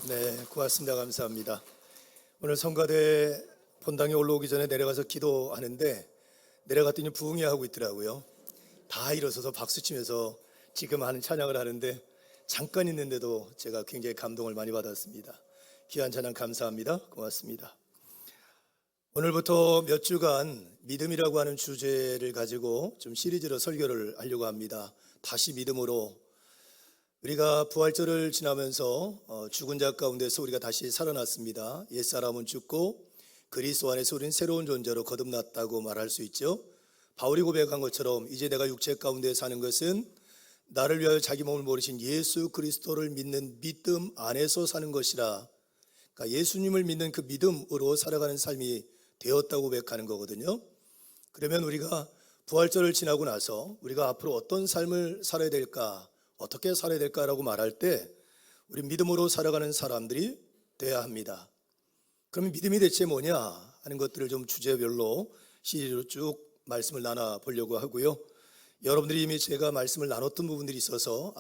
네, 고맙습니다. 감사합니다. 오늘 성가대 본당에 올라오기 전에 내려가서 기도하는데 내려갔더니 부흥회 하고 있더라고요. 다 일어서서 박수치면서 지금 하는 찬양을 하는데 잠깐 있는데도 제가 굉장히 감동을 많이 받았습니다. 귀한 찬양 감사합니다. 고맙습니다. 오늘부터 몇 주간 믿음이라고 하는 주제를 가지고 좀 시리즈로 설교를 하려고 합니다. 다시 믿음으로. 우리가 부활절을 지나면서 죽은 자 가운데서 우리가 다시 살아났습니다. 옛사람은 죽고 그리스도 안에서 우리는 새로운 존재로 거듭났다고 말할 수 있죠. 바울이 고백한 것처럼 이제 내가 육체 가운데 사는 것은 나를 위하여 자기 몸을 모르신 예수 그리스도를 믿는 믿음 안에서 사는 것이라. 그러니까 예수님을 믿는 그 믿음으로 살아가는 삶이 되었다고 고백하는 거거든요. 그러면 우리가 부활절을 지나고 나서 우리가 앞으로 어떤 삶을 살아야 될까, 어떻게 살아야 될까라고 말할 때 우리 믿음으로 살아가는 사람들이 돼야 합니다. 그럼 믿음이 대체 뭐냐 하는 것들을 좀 주제별로 시리즈로 쭉 말씀을 나눠보려고 하고요. 여러분들이 이미 제가 말씀을 나눴던 부분들이 있어서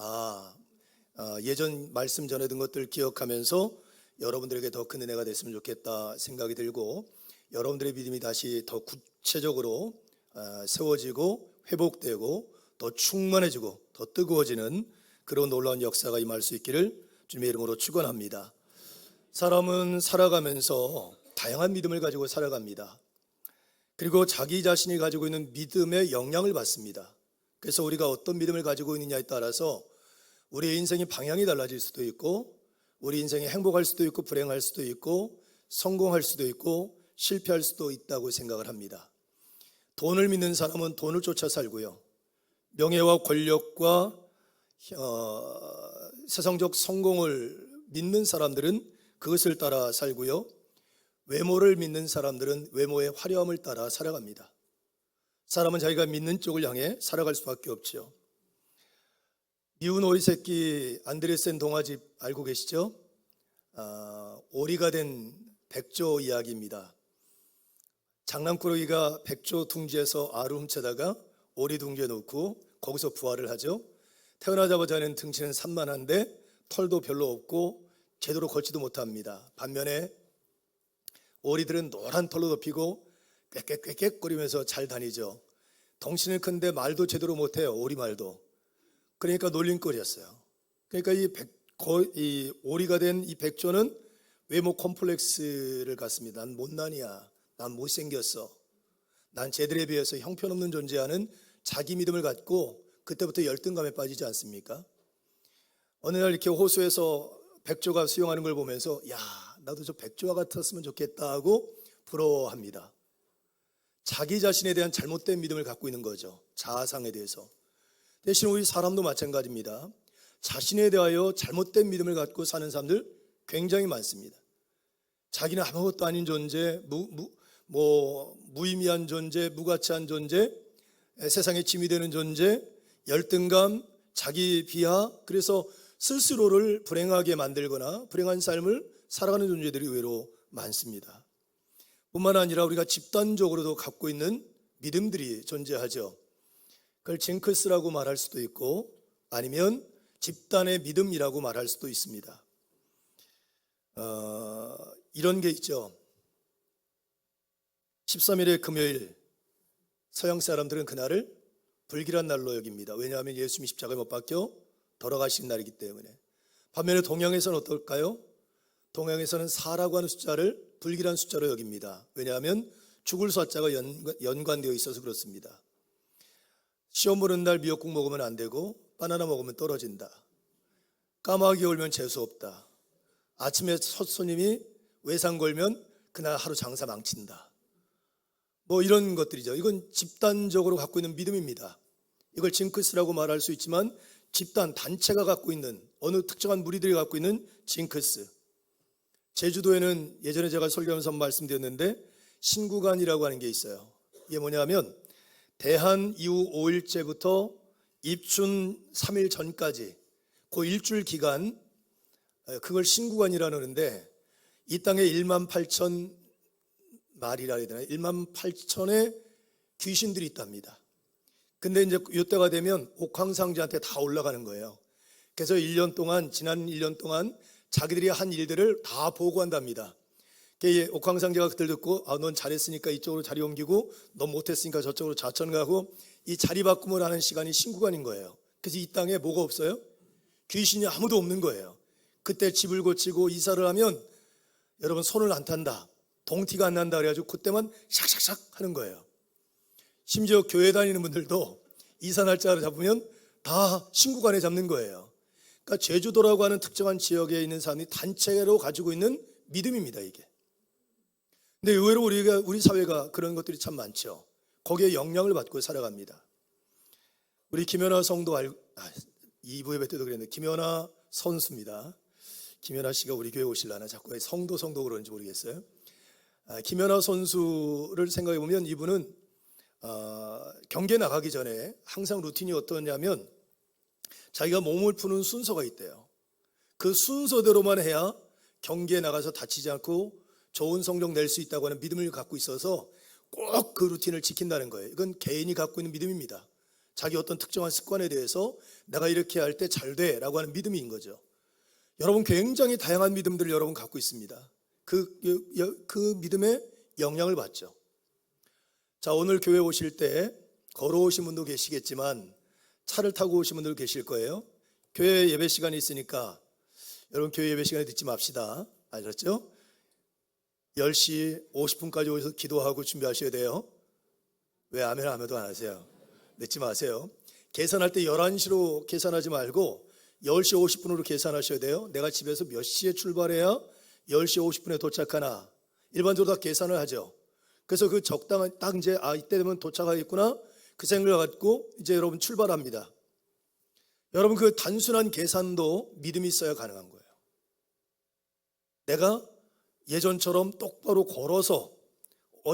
예전 말씀 전해둔 것들 기억하면서 여러분들에게 더 큰 은혜가 됐으면 좋겠다 생각이 들고, 여러분들의 믿음이 다시 더 구체적으로 세워지고 회복되고 더 충만해지고 더 뜨거워지는 그런 놀라운 역사가 임할 수 있기를 주님의 이름으로 축원합니다. 사람은 살아가면서 다양한 믿음을 가지고 살아갑니다. 그리고 자기 자신이 가지고 있는 믿음의 영향을 받습니다. 그래서 우리가 어떤 믿음을 가지고 있느냐에 따라서 우리의 인생의 방향이 달라질 수도 있고, 우리 인생이 행복할 수도 있고 불행할 수도 있고 성공할 수도 있고 실패할 수도 있다고 생각을 합니다. 돈을 믿는 사람은 돈을 쫓아 살고요, 명예와 권력과 세상적 성공을 믿는 사람들은 그것을 따라 살고요, 외모를 믿는 사람들은 외모의 화려함을 따라 살아갑니다. 사람은 자기가 믿는 쪽을 향해 살아갈 수밖에 없죠. 미운 오리 새끼 안드레센 동화집 알고 계시죠? 오리가 된 백조 이야기입니다. 장난꾸러기가 백조 둥지에서 알을 훔쳐다가 오리 둥지에 놓고 거기서 부화를 하죠. 태어나자마자는 등치는 산만한데 털도 별로 없고 제대로 걷지도 못합니다. 반면에 오리들은 노란 털로 덮이고 꽥꽥꽥꽥거리면서 잘 다니죠. 덩치는 큰데 말도 제대로 못해요. 오리말도. 그러니까 놀림거리였어요. 그러니까 이 오리가 된 이 백조는 외모 콤플렉스를 갖습니다. 난 못난이야. 난 못생겼어. 난 쟤들에 비해서 형편없는 존재하는 자기 믿음을 갖고 그때부터 열등감에 빠지지 않습니까? 어느 날 이렇게 호수에서 백조가 수영하는 걸 보면서 야, 나도 저 백조와 같았으면 좋겠다 하고 부러워합니다. 자기 자신에 대한 잘못된 믿음을 갖고 있는 거죠. 자아상에 대해서. 대신 우리 사람도 마찬가지입니다. 자신에 대하여 잘못된 믿음을 갖고 사는 사람들 굉장히 많습니다. 자기는 아무것도 아닌 존재, 무의미한 존재, 무가치한 존재, 세상에 짐이 되는 존재, 열등감, 자기 비하, 그래서 스스로를 불행하게 만들거나 불행한 삶을 살아가는 존재들이 의외로 많습니다. 뿐만 아니라 우리가 집단적으로도 갖고 있는 믿음들이 존재하죠. 그걸 징크스라고 말할 수도 있고 아니면 집단의 믿음이라고 말할 수도 있습니다. 이런 게 있죠. 13일의 금요일, 서양 사람들은 그날을 불길한 날로 여깁니다. 왜냐하면 예수님이 십자가에 못 박혀 돌아가신 날이기 때문에. 반면에 동양에서는 어떨까요? 동양에서는 4라고 하는 숫자를 불길한 숫자로 여깁니다. 왜냐하면 죽을 숫자가 연관되어 있어서 그렇습니다. 시험 보는 날 미역국 먹으면 안 되고 바나나 먹으면 떨어진다. 까마귀 올면 재수 없다. 아침에 첫 손님이 외상 걸면 그날 하루 장사 망친다. 이런 것들이죠. 이건 집단적으로 갖고 있는 믿음입니다. 이걸 징크스라고 말할 수 있지만 집단, 단체가 갖고 있는, 어느 특정한 무리들이 갖고 있는 징크스. 제주도에는 예전에 제가 설교하면서 말씀드렸는데 신구간이라고 하는 게 있어요. 이게 뭐냐면 대한 이후 5일째부터 입춘 3일 전까지 그 일주일 기간, 그걸 신구간이라고 하는데 이 땅에 1만 8천 말이라 해야 되나? 1만 8천의 귀신들이 있답니다. 근데 이제 이때가 되면 옥황상제한테 다 올라가는 거예요. 그래서 1년 동안, 지난 1년 동안 자기들이 한 일들을 다 보고한답니다. 옥황상제가 그들 듣고 넌 잘했으니까 이쪽으로 자리 옮기고 넌 못했으니까 저쪽으로 좌천 가고 이 자리 바꿈을 하는 시간이 신구간인 거예요. 그래서 이 땅에 뭐가 없어요? 귀신이 아무도 없는 거예요. 그때 집을 고치고 이사를 하면 여러분 손을 안 탄다, 동티가 안 난다 그래가지고 그때만 샥샥샥 하는 거예요. 심지어 교회 다니는 분들도 이사 날짜를 잡으면 다 신구간에 잡는 거예요. 그러니까 제주도라고 하는 특정한 지역에 있는 사람이 단체로 가지고 있는 믿음입니다, 이게. 근데 의외로 우리 사회가 그런 것들이 참 많죠. 거기에 영향을 받고 살아갑니다. 우리 김연아 성도 2부 예배 때도 그랬는데 김연아 선수입니다. 김연아 씨가 우리 교회 오실라나 자꾸 성도 그러는지 모르겠어요. 김연아 선수를 생각해 보면 이분은 경기에 나가기 전에 항상 루틴이 어떠냐면 자기가 몸을 푸는 순서가 있대요. 그 순서대로만 해야 경기에 나가서 다치지 않고 좋은 성적 낼 수 있다고 하는 믿음을 갖고 있어서 꼭 그 루틴을 지킨다는 거예요. 이건 개인이 갖고 있는 믿음입니다. 자기 어떤 특정한 습관에 대해서 내가 이렇게 할 때 잘 돼라고 하는 믿음인 거죠. 여러분 굉장히 다양한 믿음들을 여러분 갖고 있습니다. 그 믿음에 영향을 받죠. 자, 오늘 교회 오실 때 걸어오신 분도 계시겠지만 차를 타고 오신 분들 계실 거예요. 교회 예배 시간이 있으니까 여러분 교회 예배 시간에 듣지 맙시다. 알았죠? 10시 50분까지 오셔서 기도하고 준비하셔야 돼요. 왜 아멘 아멘도 안 하세요? 늦지 마세요. 계산할 때 11시로 계산하지 말고 10시 50분으로 계산하셔야 돼요. 내가 집에서 몇 시에 출발해야 10시 50분에 도착하나. 일반적으로 다 계산을 하죠. 그래서 그 적당한 딱 이제 이때 되면 도착하겠구나 그 생각을 갖고 이제 여러분 출발합니다. 여러분 그 단순한 계산도 믿음이 있어야 가능한 거예요. 내가 예전처럼 똑바로 걸어서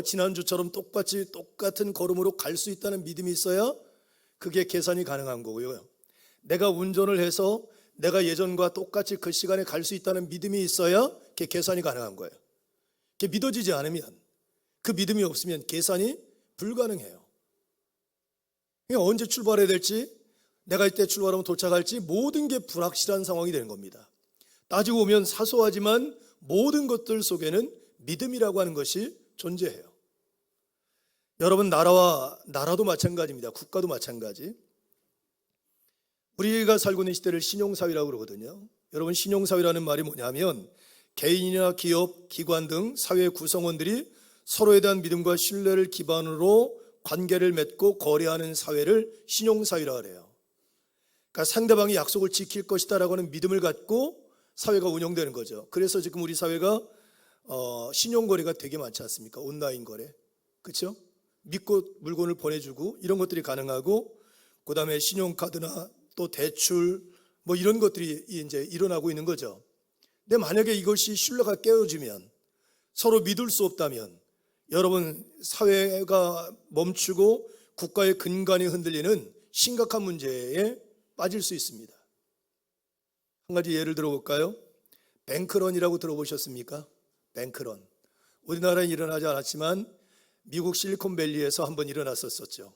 지난주처럼 똑같은 걸음으로 갈 수 있다는 믿음이 있어야 그게 계산이 가능한 거고요. 내가 운전을 해서 내가 예전과 똑같이 그 시간에 갈 수 있다는 믿음이 있어야 그게 계산이 가능한 거예요. 그게 믿어지지 않으면, 그 믿음이 없으면 계산이 불가능해요. 그러니까 언제 출발해야 될지, 내가 이때 출발하면 도착할지 모든 게 불확실한 상황이 되는 겁니다. 따지고 보면 사소하지만 모든 것들 속에는 믿음이라고 하는 것이 존재해요. 여러분 나라도 마찬가지입니다. 국가도 마찬가지. 우리가 살고 있는 시대를 신용사회라고 그러거든요. 여러분 신용사회라는 말이 뭐냐면 개인이나 기업, 기관 등 사회 구성원들이 서로에 대한 믿음과 신뢰를 기반으로 관계를 맺고 거래하는 사회를 신용사회라고 해요. 그러니까 상대방이 약속을 지킬 것이다라고 하는 믿음을 갖고 사회가 운영되는 거죠. 그래서 지금 우리 사회가 신용거래가 되게 많지 않습니까? 온라인 거래. 그렇죠? 믿고 물건을 보내주고 이런 것들이 가능하고, 그 다음에 신용카드나 또 대출 뭐 이런 것들이 이제 일어나고 있는 거죠. 근데 만약에 이것이 신뢰가 깨어지면, 서로 믿을 수 없다면 여러분 사회가 멈추고 국가의 근간이 흔들리는 심각한 문제에 빠질 수 있습니다. 한 가지 예를 들어볼까요? 뱅크런이라고 들어보셨습니까? 뱅크런. 우리나라에 일어나지 않았지만 미국 실리콘밸리에서 한번 일어났었죠.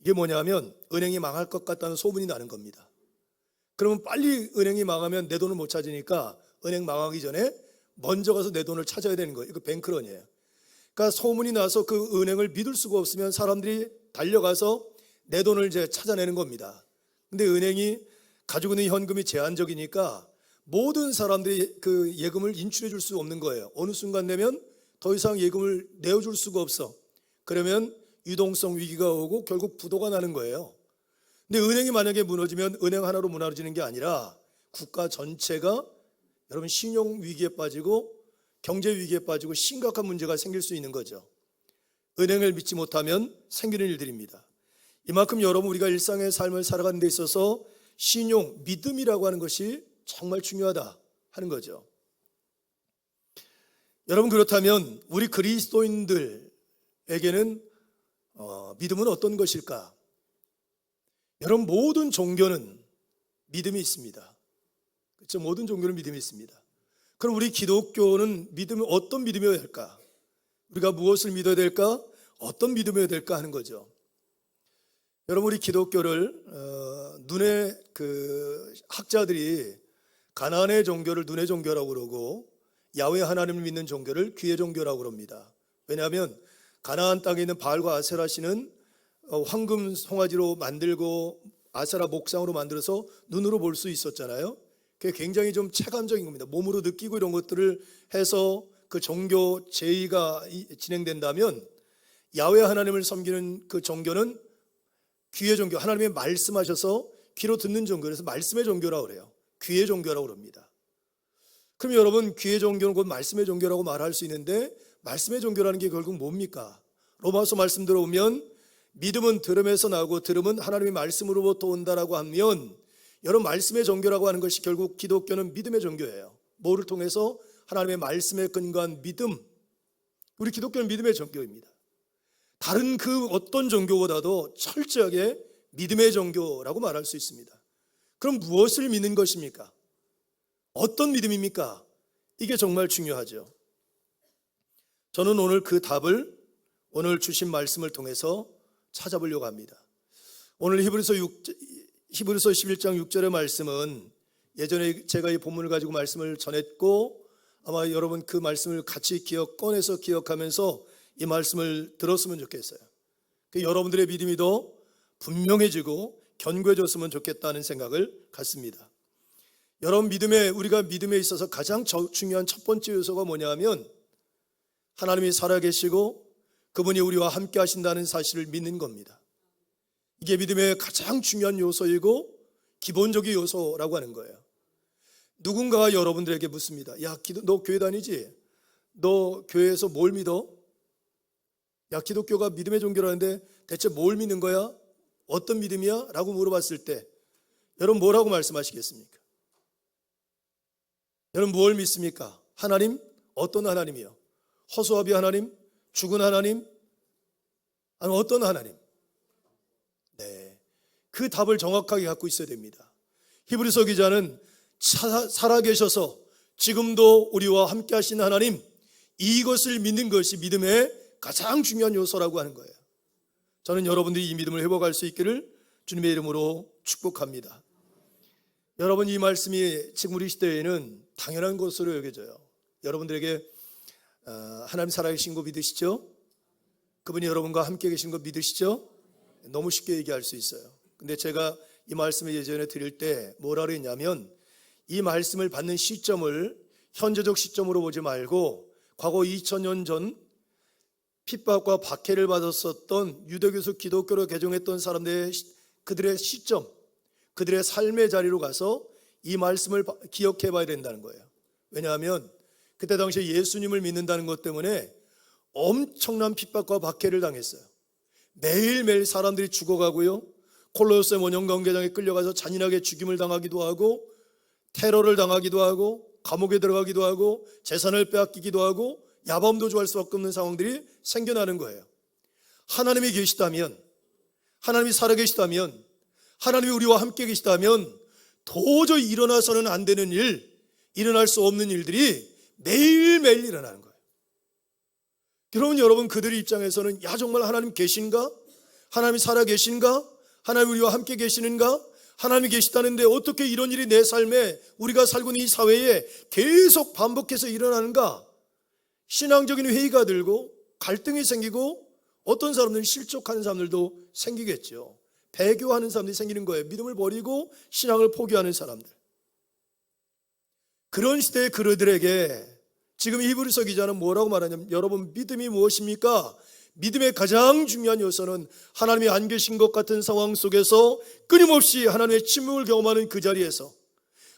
이게 뭐냐면 은행이 망할 것 같다는 소문이 나는 겁니다. 그러면 빨리 은행이 망하면 내 돈을 못 찾으니까 은행 망하기 전에 먼저 가서 내 돈을 찾아야 되는 거예요. 이거 뱅크런이에요. 그러니까 소문이 나서 그 은행을 믿을 수가 없으면 사람들이 달려가서 내 돈을 이제 찾아내는 겁니다. 근데 은행이 가지고 있는 현금이 제한적이니까 모든 사람들이 그 예금을 인출해 줄 수 없는 거예요. 어느 순간 되면 더 이상 예금을 내어줄 수가 없어. 그러면 유동성 위기가 오고 결국 부도가 나는 거예요. 근데 은행이 만약에 무너지면 은행 하나로 무너지는 게 아니라 국가 전체가 여러분 신용 위기에 빠지고 경제 위기에 빠지고 심각한 문제가 생길 수 있는 거죠. 은행을 믿지 못하면 생기는 일들입니다. 이만큼 여러분 우리가 일상의 삶을 살아가는 데 있어서 신용, 믿음이라고 하는 것이 정말 중요하다 하는 거죠. 여러분 그렇다면 우리 그리스도인들에게는 믿음은 어떤 것일까? 여러분 모든 종교는 믿음이 있습니다. 그렇죠? 모든 종교는 믿음이 있습니다. 그럼 우리 기독교는 믿음이 어떤 믿음이어야 될까? 우리가 무엇을 믿어야 될까? 어떤 믿음이어야 될까 하는 거죠. 여러분 우리 기독교를 눈에 그 학자들이 가나안의 종교를 눈의 종교라고 그러고 야훼 하나님을 믿는 종교를 귀의 종교라고 그럽니다. 왜냐하면 가나안 땅에 있는 바알과 아세라 신은 황금 송아지로 만들고 아세라 목상으로 만들어서 눈으로 볼 수 있었잖아요. 그게 굉장히 좀 체감적인 겁니다. 몸으로 느끼고 이런 것들을 해서 그 종교 제의가 진행된다면 야훼 하나님을 섬기는 그 종교는 귀의 종교, 하나님이 말씀하셔서 귀로 듣는 종교, 그래서 말씀의 종교라고 그래요. 귀의 종교라고 그럽니다. 그럼 여러분, 귀의 종교는 곧 말씀의 종교라고 말할 수 있는데 말씀의 종교라는 게 결국 뭡니까? 로마서 말씀 들어보면 믿음은 들음에서 나오고 들음은 하나님의 말씀으로부터 온다라고 하면, 여러분, 말씀의 종교라고 하는 것이 결국 기독교는 믿음의 종교예요. 뭐를 통해서? 하나님의 말씀에 근거한 믿음. 우리 기독교는 믿음의 종교입니다. 다른 그 어떤 종교보다도 철저하게 믿음의 종교라고 말할 수 있습니다. 그럼 무엇을 믿는 것입니까? 어떤 믿음입니까? 이게 정말 중요하죠. 저는 오늘 그 답을 오늘 주신 말씀을 통해서 찾아보려고 합니다. 오늘 히브리서 11장 6절의 말씀은 예전에 제가 이 본문을 가지고 말씀을 전했고, 아마 여러분 그 말씀을 같이 꺼내서 기억하면서 이 말씀을 들었으면 좋겠어요. 여러분들의 믿음이 더 분명해지고 견고해졌으면 좋겠다는 생각을 갖습니다. 여러분, 우리가 믿음에 있어서 가장 중요한 첫 번째 요소가 뭐냐면 하나님이 살아계시고 그분이 우리와 함께 하신다는 사실을 믿는 겁니다. 이게 믿음의 가장 중요한 요소이고 기본적인 요소라고 하는 거예요. 누군가가 여러분들에게 묻습니다. 야, 너 교회 다니지? 너 교회에서 뭘 믿어? 야, 기독교가 믿음의 종교라는데 대체 뭘 믿는 거야? 어떤 믿음이야? 라고 물어봤을 때 여러분 뭐라고 말씀하시겠습니까? 여러분 뭘 믿습니까? 하나님? 어떤 하나님이요? 허수아비 하나님? 죽은 하나님? 아니 어떤 하나님? 네, 그 답을 정확하게 갖고 있어야 됩니다. 히브리서 기자는 살아계셔서 지금도 우리와 함께 하신 하나님, 이것을 믿는 것이 믿음의 가장 중요한 요소라고 하는 거예요. 저는 여러분들이 이 믿음을 회복할 수 있기를 주님의 이름으로 축복합니다. 여러분, 이 말씀이 지금 우리 시대에는 당연한 것으로 여겨져요. 여러분들에게 하나님 살아계신 거 믿으시죠? 그분이 여러분과 함께 계신 거 믿으시죠? 너무 쉽게 얘기할 수 있어요. 근데 제가 이 말씀을 예전에 드릴 때 뭐라 그랬냐면, 이 말씀을 받는 시점을 현재적 시점으로 보지 말고 과거 2000년 전 핍박과 박해를 받았었던 유대교에서 기독교로 개종했던 사람들의 그들의 시점, 그들의 삶의 자리로 가서 이 말씀을 기억해 봐야 된다는 거예요. 왜냐하면 그때 당시에 예수님을 믿는다는 것 때문에 엄청난 핍박과 박해를 당했어요. 매일매일 사람들이 죽어가고요, 콜로세움 원형관계장에 끌려가서 잔인하게 죽임을 당하기도 하고, 테러를 당하기도 하고, 감옥에 들어가기도 하고, 재산을 빼앗기기도 하고, 야범도 좋아할 수밖에 없는 상황들이 생겨나는 거예요. 하나님이 계시다면, 하나님이 살아계시다면, 하나님이 우리와 함께 계시다면 도저히 일어나서는 안 되는 일, 일어날 수 없는 일들이 매일매일 일어나는 거예요. 그러면 여러분, 그들의 입장에서는 야, 정말 하나님 계신가? 하나님이 살아계신가? 하나님 우리와 함께 계시는가? 하나님이 계시다는데 어떻게 이런 일이 내 삶에, 우리가 살고 있는 이 사회에 계속 반복해서 일어나는가? 신앙적인 회의가 들고 갈등이 생기고, 어떤 사람들은 실족하는 사람들도 생기겠죠. 배교하는 사람들이 생기는 거예요. 믿음을 버리고 신앙을 포기하는 사람들. 그런 시대의 그들에게 지금 히브리서 기자는 뭐라고 말하냐면, 여러분 믿음이 무엇입니까? 믿음의 가장 중요한 요소는 하나님이 안 계신 것 같은 상황 속에서 끊임없이 하나님의 침묵을 경험하는 그 자리에서,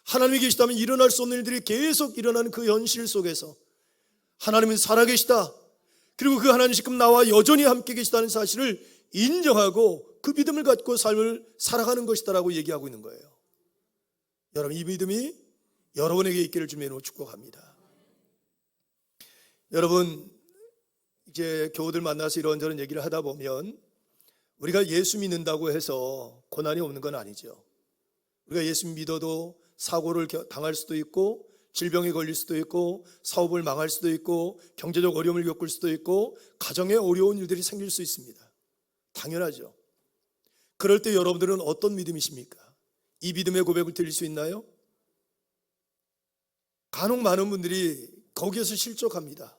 하나님이 계시다면 일어날 수 없는 일들이 계속 일어나는 그 현실 속에서 하나님은 살아계시다, 그리고 그 하나님 지금 나와 여전히 함께 계시다는 사실을 인정하고 그 믿음을 갖고 삶을 살아가는 것이다라고 얘기하고 있는 거예요. 여러분, 이 믿음이 여러분에게 있기를 주님으로 축복합니다. 여러분, 이제 교우들 만나서 이런저런 얘기를 하다 보면 우리가 예수 믿는다고 해서 고난이 없는 건 아니죠. 우리가 예수 믿어도 사고를 당할 수도 있고, 질병에 걸릴 수도 있고, 사업을 망할 수도 있고, 경제적 어려움을 겪을 수도 있고, 가정에 어려운 일들이 생길 수 있습니다. 당연하죠. 그럴 때 여러분들은 어떤 믿음이십니까? 이 믿음의 고백을 드릴 수 있나요? 간혹 많은 분들이 거기에서 실족합니다.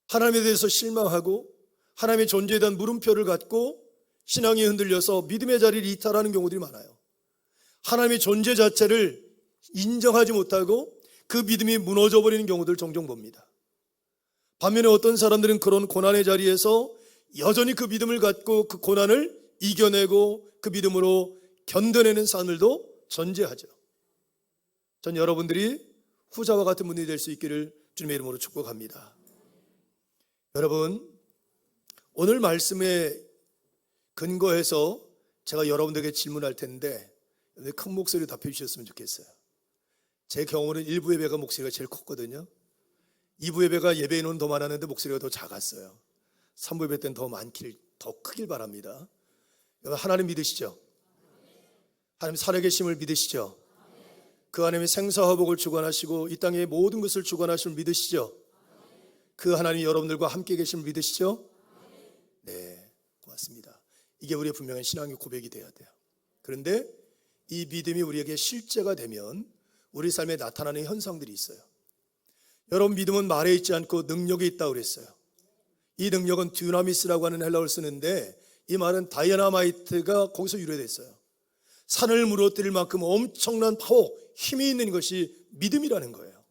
하나님에 대해서 실망하고 하나님의 존재에 대한 물음표를 갖고 신앙이 흔들려서 믿음의 자리를 이탈하는 경우들이 많아요. 하나님의 존재 자체를 인정하지 못하고 그 믿음이 무너져 버리는 경우들 종종 봅니다. 반면에 어떤 사람들은 그런 고난의 자리에서 여전히 그 믿음을 갖고 그 고난을 이겨내고 그 믿음으로 견뎌내는 사람들도 존재하죠. 전 여러분들이 후자와 같은 분이 될 수 있기를 주님의 이름으로 축복합니다. 여러분, 오늘 말씀에 근거해서 제가 여러분들에게 질문할 텐데 큰 목소리로 답해 주셨으면 좋겠어요. 제 경우는 1부 예배가 목소리가 제일 컸거든요. 2부 예배가 예배 인원은 더 많았는데 목소리가 더 작았어요. 3부 예배 때는 더 크길 바랍니다. 여러분, 하나님 믿으시죠? 하나님 살아계심을 믿으시죠? 그 하나님이 생사화복을 주관하시고 이 땅의 모든 것을 주관하심을 믿으시죠? 그 하나님이 여러분들과 함께 계심을 믿으시죠? 네, 고맙습니다. 이게 우리의 분명한 신앙의 고백이 되어야 돼요. 그런데 이 믿음이 우리에게 실제가 되면 우리 삶에 나타나는 현상들이 있어요. 여러분, 믿음은 말에 있지 않고 능력에 있다고 그랬어요. 이 능력은 듀나미스라고 하는 헬라어를 쓰는데 이 말은 다이너마이트가 거기서 유래됐어요. 산을 무너뜨릴 만큼 엄청난 파워, 힘이 있는 것이 믿음이라는 거예요.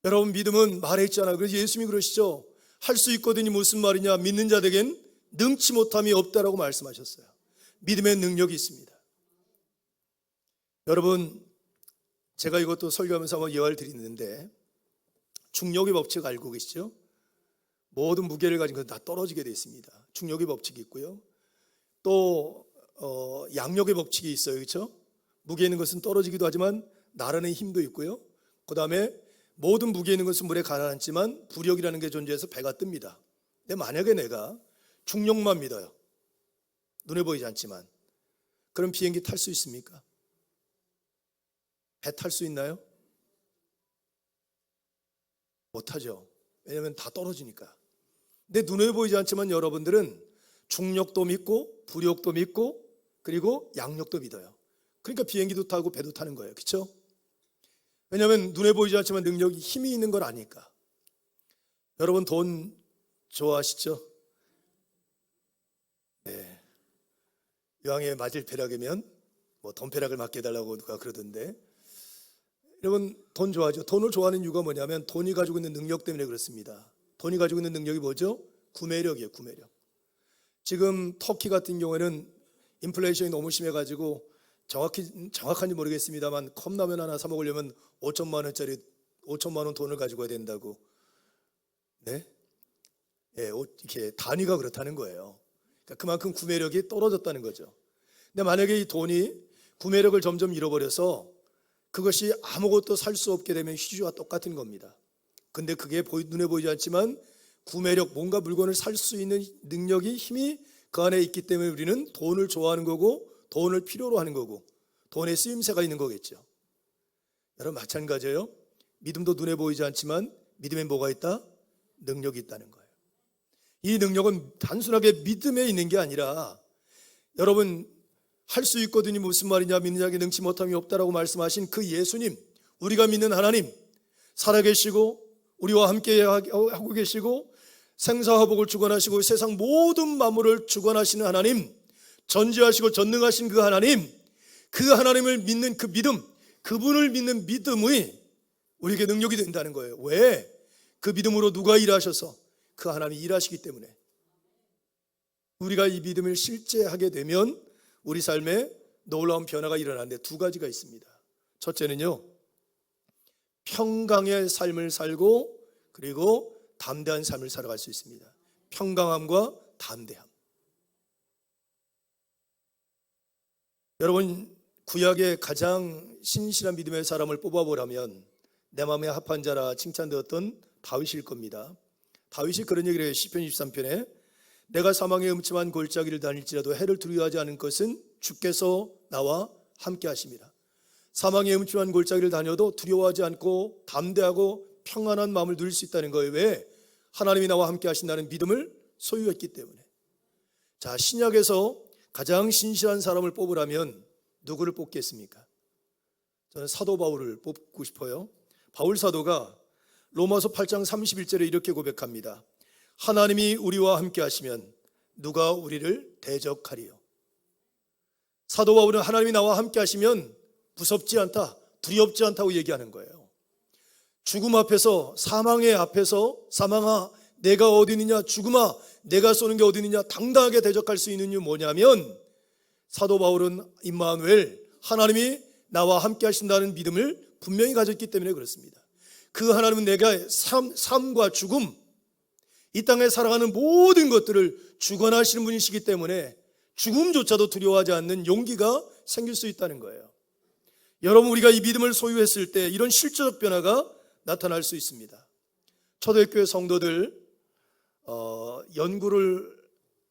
여러분, 믿음은 말에 있잖아요. 그래서 예수님이 그러시죠. 할 수 있거든요. 무슨 말이냐? 믿는 자에겐 능치 못함이 없다라고 말씀하셨어요. 믿음의 능력이 있습니다. 여러분, 제가 이것도 설교하면서 한번 예화를 드리는데 중력의 법칙 알고 계시죠? 모든 무게를 가진 것은 다 떨어지게 되어 있습니다. 중력의 법칙이 있고요. 또 양력의 법칙이 있어요. 그렇죠? 무게 있는 것은 떨어지기도 하지만 나르는 힘도 있고요. 그 다음에 모든 무게 있는 것은 물에 가라앉지만 부력이라는 게 존재해서 배가 뜹니다. 근데 만약에 내가 중력만 믿어요. 눈에 보이지 않지만. 그럼 비행기 탈 수 있습니까? 배 탈 수 있나요? 못하죠. 왜냐하면 다 떨어지니까. 근데 눈에 보이지 않지만 여러분들은 중력도 믿고 부력도 믿고 그리고 양력도 믿어요. 그러니까 비행기도 타고 배도 타는 거예요. 그렇죠? 왜냐하면 눈에 보이지 않지만 능력이 힘이 있는 걸 아니까. 여러분, 돈 좋아하시죠? 네. 이왕에 맞을 벼락이면 돈벼락을 맞게 해달라고 누가 그러던데, 여러분 돈 좋아하죠? 돈을 좋아하는 이유가 뭐냐면 돈이 가지고 있는 능력 때문에 그렇습니다. 돈이 가지고 있는 능력이 뭐죠? 구매력이에요. 구매력. 지금 터키 같은 경우에는 인플레이션이 너무 심해가지고 정확한지 모르겠습니다만 컵라면 하나 사 먹으려면 5천만 원 돈을 가지고 와야 된다고. 네? 예, 이렇게 단위가 그렇다는 거예요. 그러니까 그만큼 구매력이 떨어졌다는 거죠. 근데 만약에 이 돈이 구매력을 점점 잃어버려서 그것이 아무것도 살 수 없게 되면 휴지와 똑같은 겁니다. 근데 그게 눈에 보이지 않지만 구매력, 뭔가 물건을 살 수 있는 능력이, 힘이 그 안에 있기 때문에 우리는 돈을 좋아하는 거고 돈을 필요로 하는 거고 돈의 쓰임새가 있는 거겠죠. 여러분, 마찬가지예요. 믿음도 눈에 보이지 않지만 믿음에 뭐가 있다? 능력이 있다는 거예요. 이 능력은 단순하게 믿음에 있는 게 아니라, 여러분 할 수 있거든요. 무슨 말이냐? 믿는 자에게 능치 못함이 없다라고 말씀하신 그 예수님, 우리가 믿는 하나님, 살아계시고 우리와 함께 하고 계시고 생사화복을 주관하시고 세상 모든 만물을 주관하시는 하나님, 전지하시고 전능하신 그 하나님, 그 하나님을 믿는 그 믿음, 그분을 믿는 믿음이 우리에게 능력이 된다는 거예요. 왜? 그 믿음으로 누가 일하셔서? 그 하나님이 일하시기 때문에. 우리가 이 믿음을 실제하게 되면 우리 삶에 놀라운 변화가 일어나는데 두 가지가 있습니다. 첫째는요, 평강의 삶을 살고 그리고 담대한 삶을 살아갈 수 있습니다. 평강함과 담대함. 여러분, 구약의 가장 신실한 믿음의 사람을 뽑아보라면 내 마음에 합한 자라 칭찬되었던 다윗일 겁니다. 다윗이 그런 얘기를 해요. 시편 23편에 내가 사망의 음침한 골짜기를 다닐지라도 해를 두려워하지 않은 것은 주께서 나와 함께 하심이라. 사망의 음침한 골짜기를 다녀도 두려워하지 않고 담대하고 평안한 마음을 누릴 수 있다는 거예요. 왜? 하나님이 나와 함께 하신다는 믿음을 소유했기 때문에. 자, 신약에서 가장 신실한 사람을 뽑으라면 누구를 뽑겠습니까? 저는 사도 바울을 뽑고 싶어요. 바울 사도가 로마서 8장 31절에 이렇게 고백합니다. 하나님이 우리와 함께 하시면 누가 우리를 대적하리요. 사도 바울은 하나님이 나와 함께 하시면 무섭지 않다, 두렵지 않다고 얘기하는 거예요. 죽음 앞에서, 사망의 앞에서, 사망아 내가 어디 있느냐, 죽음아 내가 쏘는 게 어디 있느냐 당당하게 대적할 수 있는 이유 뭐냐면, 사도 바울은 임마누엘, 하나님이 나와 함께 하신다는 믿음을 분명히 가졌기 때문에 그렇습니다. 그 하나님은 내가 삶과 죽음, 이 땅에 살아가는 모든 것들을 주관하시는 분이시기 때문에 죽음조차도 두려워하지 않는 용기가 생길 수 있다는 거예요. 여러분, 우리가 이 믿음을 소유했을 때 이런 실제적 변화가 나타날 수 있습니다. 초대교회 성도들 연구를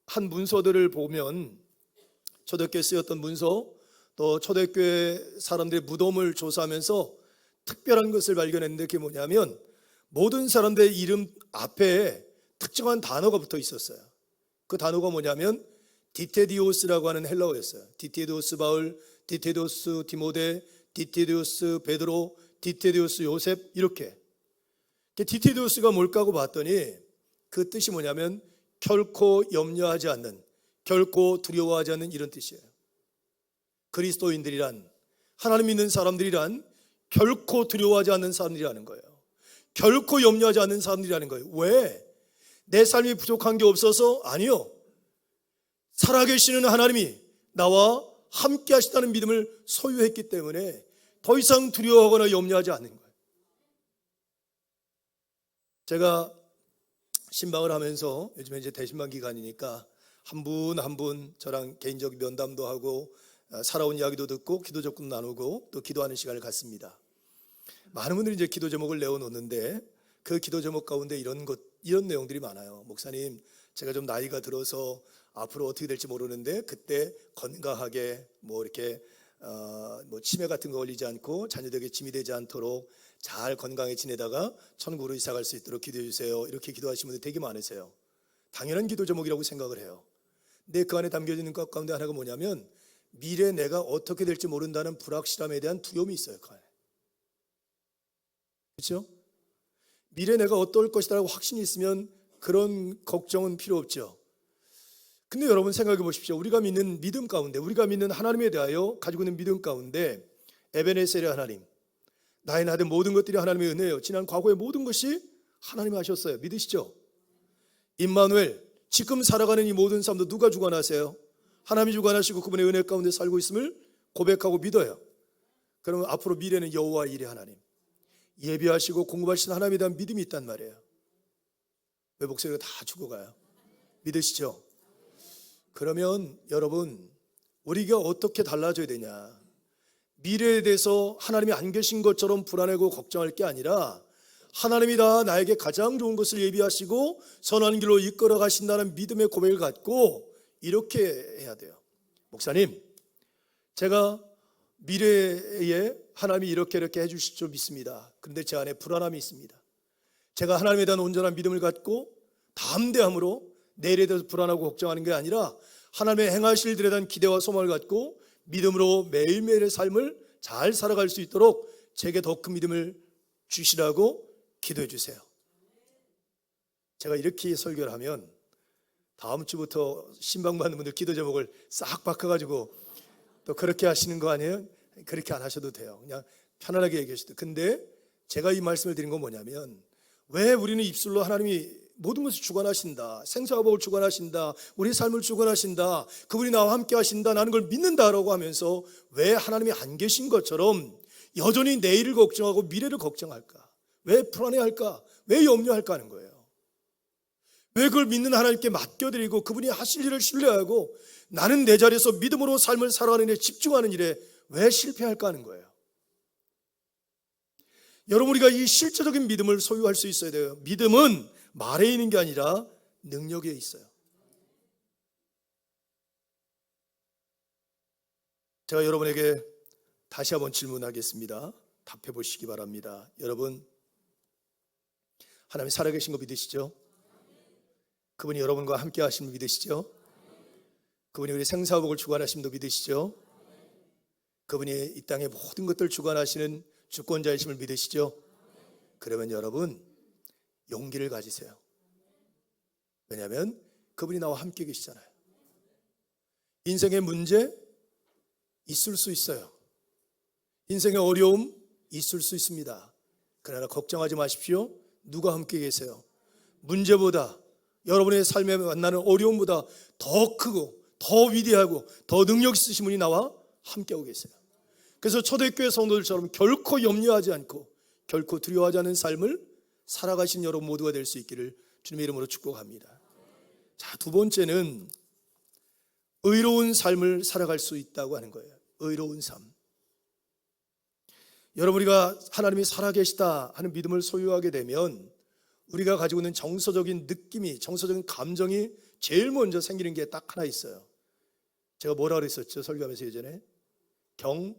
한 문서들을 보면, 초대교회에 쓰였던 문서, 또 초대교회 사람들의 무덤을 조사하면서 특별한 것을 발견했는데, 그게 뭐냐면 모든 사람들의 이름 앞에 특정한 단어가 붙어 있었어요. 그 단어가 뭐냐면 디테디오스라고 하는 헬라어였어요. 디테디오스 바울, 디테디오스 디모데, 디테디오스 베드로, 디테디오스 요셉, 이렇게. 디테디오스가 뭘까 하고 봤더니 그 뜻이 뭐냐면 결코 염려하지 않는, 결코 두려워하지 않는, 이런 뜻이에요. 그리스도인들이란, 하나님 믿는 사람들이란 결코 두려워하지 않는 사람들이라는 거예요. 결코 염려하지 않는 사람들이라는 거예요. 왜? 내 삶이 부족한 게 없어서? 아니요. 살아계시는 하나님이 나와 함께 하시다는 믿음을 소유했기 때문에 더 이상 두려워하거나 염려하지 않는 거예요. 제가 신방을 하면서, 요즘에 이제 대신방 기간이니까 한 분 한 분 저랑 개인적 면담도 하고 살아온 이야기도 듣고 기도 적금 나누고 또 기도하는 시간을 갖습니다. 많은 분들이 이제 기도 제목을 내어놓는데 그 기도 제목 가운데 이런 내용들이 많아요. 목사님, 제가 좀 나이가 들어서 앞으로 어떻게 될지 모르는데 그때 건강하게 이렇게 치매 같은 거 걸리지 않고 자녀들에게 짐이 되지 않도록 잘 건강히 지내다가 천국으로 이사 갈 수 있도록 기도해 주세요. 이렇게 기도하시는 분들 되게 많으세요. 당연한 기도 제목이라고 생각을 해요. 근데 그 안에 담겨져 있는 것 가운데 하나가 뭐냐면 미래 내가 어떻게 될지 모른다는 불확실함에 대한 두려움이 있어요. 그 안에. 그렇죠? 미래 내가 어떨 것이라고 확신이 있으면 그런 걱정은 필요 없죠. 근데 여러분 생각해 보십시오. 우리가 믿는 믿음 가운데, 우리가 믿는 하나님에 대하여 가지고 있는 믿음 가운데 에베네셀의 하나님, 나의 나된 모든 것들이 하나님의 은혜예요. 지난 과거의 모든 것이 하나님이 하셨어요. 믿으시죠? 임마누엘, 지금 살아가는 이 모든 삶도 누가 주관하세요? 하나님이 주관하시고 그분의 은혜 가운데 살고 있음을 고백하고 믿어요. 그러면 앞으로 미래는 여호와 일의 하나님, 예비하시고 공급하시는 하나님에 대한 믿음이 있단 말이에요. 왜 목소리가 다 죽어가요? 믿으시죠? 그러면 여러분, 우리가 어떻게 달라져야 되냐? 미래에 대해서 하나님이 안 계신 것처럼 불안하고 걱정할 게 아니라 하나님이 다 나에게 가장 좋은 것을 예비하시고 선한 길로 이끌어 가신다는 믿음의 고백을 갖고 이렇게 해야 돼요. 목사님, 제가 미래에 하나님이 이렇게 해주실 줄 믿습니다. 그런데 제 안에 불안함이 있습니다. 제가 하나님에 대한 온전한 믿음을 갖고 담대함으로 내일에 대해서 불안하고 걱정하는 게 아니라 하나님의 행하실 일에 대한 기대와 소망을 갖고 믿음으로 매일매일의 삶을 잘 살아갈 수 있도록 제게 더 큰 믿음을 주시라고 기도해 주세요. 제가 이렇게 설교를 하면 다음 주부터 신방 받는 분들 기도 제목을 싹 바꿔가지고 또 그렇게 하시는 거 아니에요? 그렇게 안 하셔도 돼요. 그냥 편안하게 얘기하셔도. 근데 제가 이 말씀을 드린 건 뭐냐면, 왜 우리는 입술로 하나님이 모든 것을 주관하신다, 생사와 복을 주관하신다, 우리 삶을 주관하신다, 그분이 나와 함께 하신다, 나는 걸 믿는다라고 하면서 왜 하나님이 안 계신 것처럼 여전히 내일을 걱정하고 미래를 걱정할까? 왜 불안해할까? 왜 염려할까 하는 거예요. 왜 그걸 믿는 하나님께 맡겨드리고 그분이 하실 일을 신뢰하고 나는 내 자리에서 믿음으로 삶을 살아가는 일에 집중하는 일에 왜 실패할까 하는 거예요. 여러분, 우리가 이 실제적인 믿음을 소유할 수 있어야 돼요. 믿음은 말에 있는 게 아니라 능력에 있어요. 제가 여러분에게 다시 한번 질문하겠습니다. 답해 보시기 바랍니다. 여러분, 하나님 살아계신 거 믿으시죠? 그분이 여러분과 함께 하심을 믿으시죠? 그분이 우리 생사복을 주관하심도 믿으시죠? 그분이 이 땅의 모든 것들을 주관하시는 주권자이심을 믿으시죠? 그러면 여러분 용기를 가지세요. 왜냐하면 그분이 나와 함께 계시잖아요. 인생의 문제 있을 수 있어요. 인생의 어려움 있을 수 있습니다. 그러나 걱정하지 마십시오. 누가 함께 계세요? 문제보다, 여러분의 삶에 만나는 어려움보다 더 크고 더 위대하고 더 능력 있으신 분이 나와 함께하고 계세요. 그래서 초대교회 성도들처럼 결코 염려하지 않고 결코 두려워하지 않는 삶을 살아가신 여러분 모두가 될 수 있기를 주님의 이름으로 축복합니다. 자, 두 번째는 의로운 삶을 살아갈 수 있다고 하는 거예요. 의로운 삶. 여러분, 우리가 하나님이 살아계시다 하는 믿음을 소유하게 되면 우리가 가지고 있는 정서적인 느낌이, 정서적인 감정이 제일 먼저 생기는 게 딱 하나 있어요. 제가 뭐라 그랬었죠? 설교하면서 예전에 경외감,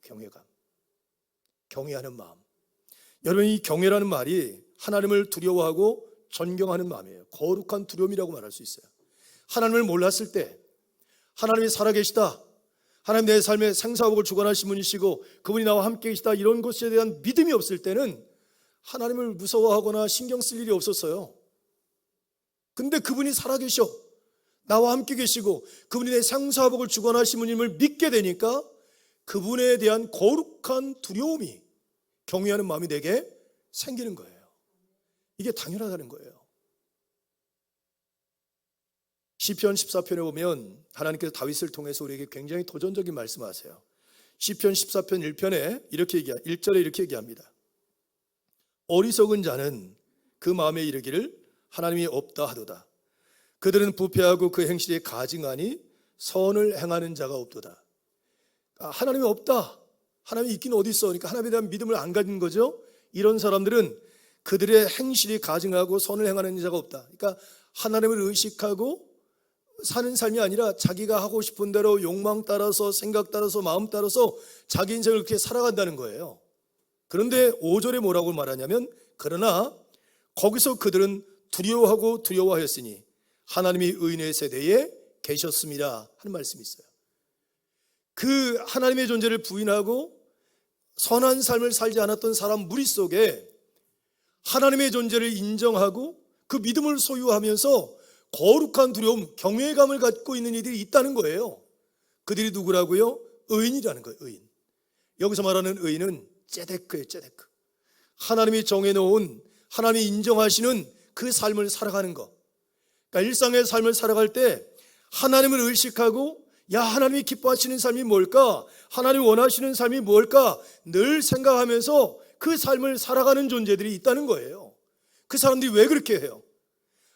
경외감, 경외하는 마음. 여러분, 이 경외라는 말이 하나님을 두려워하고 존경하는 마음이에요. 거룩한 두려움이라고 말할 수 있어요. 하나님을 몰랐을 때, 하나님이 살아계시다, 하나님 내 삶의 생사복을 주관하신 분이시고 그분이 나와 함께 계시다, 이런 것에 대한 믿음이 없을 때는 하나님을 무서워하거나 신경 쓸 일이 없었어요. 근데 그분이 살아계셔, 나와 함께 계시고 그분이 내 생사복을 주관하신 분임을 믿게 되니까 그분에 대한 거룩한 두려움이, 경외하는 마음이 내게 생기는 거예요. 이게 당연하다는 거예요. 시편 14편에 보면 하나님께서 다윗을 통해서 우리에게 굉장히 도전적인 말씀하세요. 시편 14편 1편에 이렇게 1절에 이렇게 얘기합니다. 어리석은 자는 그 마음에 이르기를 하나님이 없다 하도다. 그들은 부패하고 그 행실이 가증하니 선을 행하는 자가 없도다. 하나님이 없다, 하나님이 있긴 어디 있어, 그러니까 하나님에 대한 믿음을 안 가진 거죠. 이런 사람들은 그들의 행실이 가증하고 선을 행하는 자가 없다. 그러니까 하나님을 의식하고 사는 삶이 아니라 자기가 하고 싶은 대로 욕망 따라서, 생각 따라서, 마음 따라서 자기 인생을 그렇게 살아간다는 거예요. 그런데 5절에 뭐라고 말하냐면, 그러나 거기서 그들은 두려워하고 두려워하였으니 하나님이 의인의 세대에 계셨습니다 하는 말씀이 있어요. 그 하나님의 존재를 부인하고 선한 삶을 살지 않았던 사람 무리 속에 하나님의 존재를 인정하고 그 믿음을 소유하면서 거룩한 두려움, 경외감을 갖고 있는 이들이 있다는 거예요. 그들이 누구라고요? 의인이라는 거예요. 의인. 여기서 말하는 의인은 ጼ데크예요. ጼ데크. 하나님이 정해놓은, 하나님이 인정하시는 그 삶을 살아가는 것. 그러니까 일상의 삶을 살아갈 때 하나님을 의식하고, 야, 하나님이 기뻐하시는 삶이 뭘까? 하나님이 원하시는 삶이 뭘까? 늘 생각하면서 그 삶을 살아가는 존재들이 있다는 거예요. 그 사람들이 왜 그렇게 해요?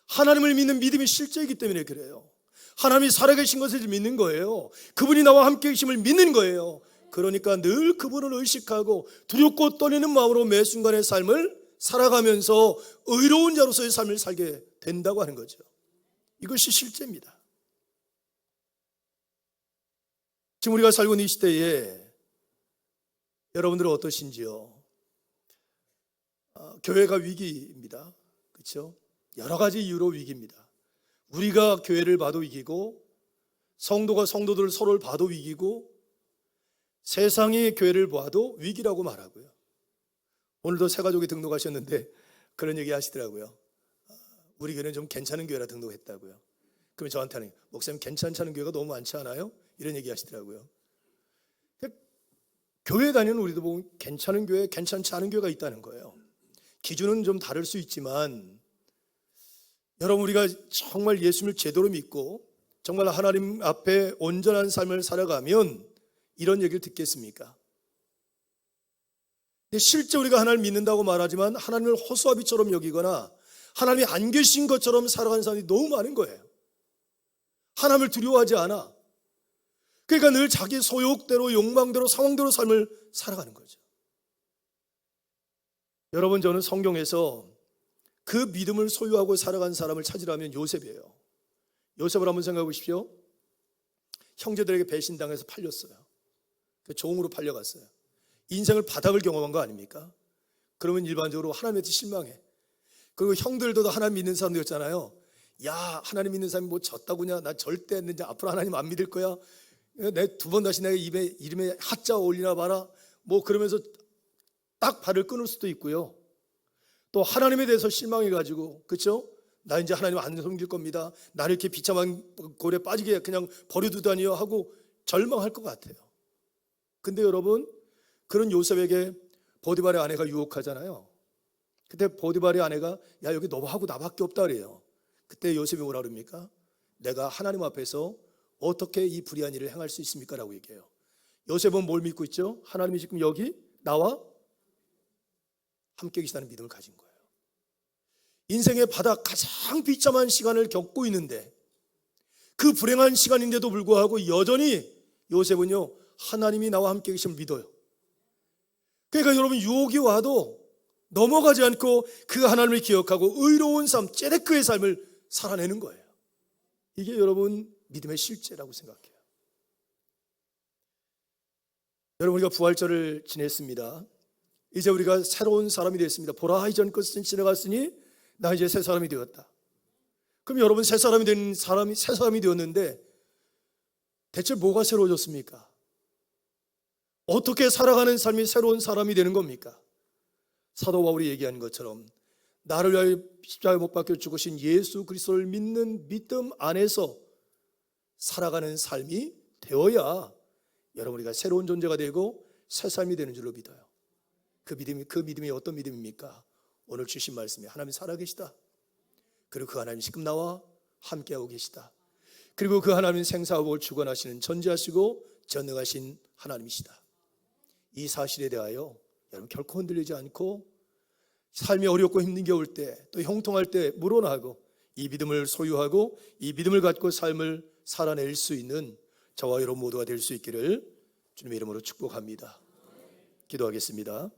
하나님을 믿는 믿음이 실제이기 때문에 그래요. 하나님이 살아계신 것을 믿는 거예요. 그분이 나와 함께 계심을 믿는 거예요. 그러니까 늘 그분을 의식하고 두렵고 떨리는 마음으로 매 순간의 삶을 살아가면서 의로운 자로서의 삶을 살게 된다고 하는 거죠. 이것이 실제입니다. 지금 우리가 살고 있는 이 시대에 여러분들은 어떠신지요? 교회가 위기입니다. 그렇죠? 여러 가지 이유로 위기입니다. 우리가 교회를 봐도 위기고, 성도가 성도들 서로를 봐도 위기고, 세상이 교회를 봐도 위기라고 말하고요. 오늘도 새 가족이 등록하셨는데 그런 얘기 하시더라고요. 우리 교회는 좀 괜찮은 교회라 등록했다고요. 그러면 저한테는, 목사님 괜찮지 않은 교회가 너무 많지 않아요? 이런 얘기 하시더라고요. 교회 다니는 우리도 보면 괜찮은 교회, 괜찮지 않은 교회가 있다는 거예요. 기준은 좀 다를 수 있지만, 여러분, 우리가 정말 예수님을 제대로 믿고 정말 하나님 앞에 온전한 삶을 살아가면 이런 얘기를 듣겠습니까? 근데 실제 우리가 하나님을 믿는다고 말하지만 하나님을 허수아비처럼 여기거나 하나님이 안 계신 것처럼 살아가는 사람이 너무 많은 거예요. 하나님을 두려워하지 않아. 그러니까 늘 자기 소욕대로, 욕망대로, 상황대로 삶을 살아가는 거죠. 여러분, 저는 성경에서 그 믿음을 소유하고 살아간 사람을 찾으라면 요셉이에요. 요셉을 한번 생각해 보십시오. 형제들에게 배신당해서 팔렸어요. 종으로 팔려갔어요. 인생을 바닥을 경험한 거 아닙니까? 그러면 일반적으로 하나님한테 실망해. 그리고 형들도 하나님 믿는 사람들이었잖아요. 야, 하나님 믿는 사람이 뭐 졌다구냐, 나 절대 했는지 앞으로 하나님 안 믿을 거야. 내 두 번 다시 내 이름에 하자 올리나 봐라 뭐 그러면서 딱 발을 끊을 수도 있고요. 또 하나님에 대해서 실망해가지고, 그렇죠? 나 이제 하나님 안 섬길 겁니다, 나를 이렇게 비참한 골에 빠지게 그냥 버려두다니요 하고 절망할 것 같아요. 근데 여러분, 그런 요셉에게 보디발의 아내가 유혹하잖아요. 그때 보디발의 아내가 야 여기 너하고 나밖에 없다 그래요. 그때 요셉이 뭐라 그럽니까? 내가 하나님 앞에서 어떻게 이 불의한 일을 행할 수 있습니까? 라고 얘기해요. 요셉은 뭘 믿고 있죠? 하나님이 지금 여기 나와 함께 계시다는 믿음을 가진 거예요. 인생의 바닥 가장 비참한 시간을 겪고 있는데, 그 불행한 시간인데도 불구하고 여전히 요셉은요 하나님이 나와 함께 계심을 믿어요. 그러니까 여러분, 유혹이 와도 넘어가지 않고 그 하나님을 기억하고 의로운 삶, ጼ데크의 삶을 살아내는 거예요. 이게 여러분 믿음의 실제라고 생각해요. 여러분, 우리가 부활절을 지냈습니다. 이제 우리가 새로운 사람이 됐습니다. 보라, 이전 것은 지나갔으니 나 이제 새 사람이 되었다. 그럼 여러분, 새 사람이 된 사람이 새 사람이 되었는데 대체 뭐가 새로워졌습니까? 어떻게 살아가는 삶이 새로운 사람이 되는 겁니까? 사도 바울이 얘기한 것처럼 나를 위하여 십자가에 못 박혀 죽으신 예수 그리스도를 믿는 믿음 안에서 살아가는 삶이 되어야 여러분 우리가 새로운 존재가 되고 새 삶이 되는 줄로 믿어요. 그 믿음이 어떤 믿음입니까? 오늘 주신 말씀에 하나님 살아계시다. 그리고 그 하나님 지금 나와 함께하고 계시다. 그리고 그 하나님은 생사복을 주관하시는 전지하시고 전능하신 하나님이시다. 이 사실에 대하여 여러분 결코 흔들리지 않고 삶이 어렵고 힘든 게 올 때, 또 형통할 때 물어나고 이 믿음을 소유하고 이 믿음을 갖고 삶을 살아낼 수 있는 저와 여러분 모두가 될 수 있기를 주님의 이름으로 축복합니다. 기도하겠습니다.